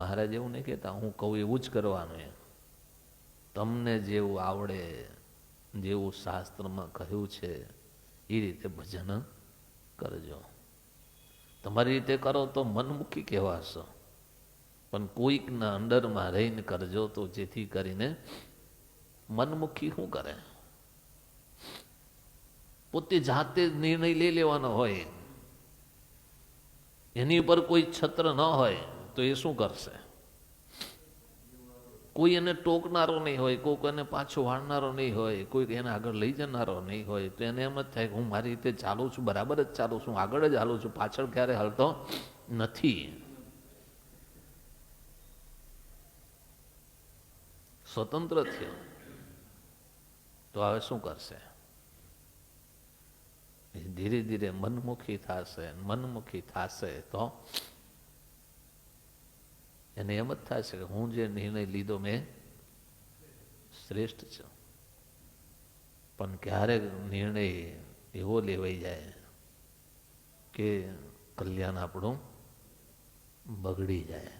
મહારાજ એવું નહીં કહેતા હું કહું એવું જ કરવાનું એમ. તમને જેવું આવડે, જેવું શાસ્ત્રમાં કહ્યું છે એ રીતે ભજન કરજો. તમારી રીતે કરો તો મનમુખી કહેવાશો, પણ કોઈકના અંડરમાં રહીને કરજો તો જેથી કરીને મનમુખી શું કરે? પોતે જાતે નિર્ણય લઈ લેવાનો હોય, એની ઉપર કોઈ છત્ર ન હોય તો એ શું કરશે? કોઈ એને ટોકનારો નહીં હોય, કોઈક એને પાછો વાળનારો નહીં હોય, કોઈક એને આગળ લઈ જનારો નહીં હોય, તો એને એમ જ થાય કે હું મારી રીતે ચાલું છું, બરાબર જ ચાલું છું, આગળ જ હાલું છું, પાછળ ક્યારે હાલતો નથી. સ્વતંત્ર થયો તો હવે શું કરશે? ધીરે ધીરે મનમુખી થશે. મનમુખી થશે તો એને એમ જ થશે કે હું જે નિર્ણય લીધો મેં શ્રેષ્ઠ છું. પણ ક્યારેક નિર્ણય એવો લેવાઈ જાય કે કલ્યાણ આપણું બગડી જાય.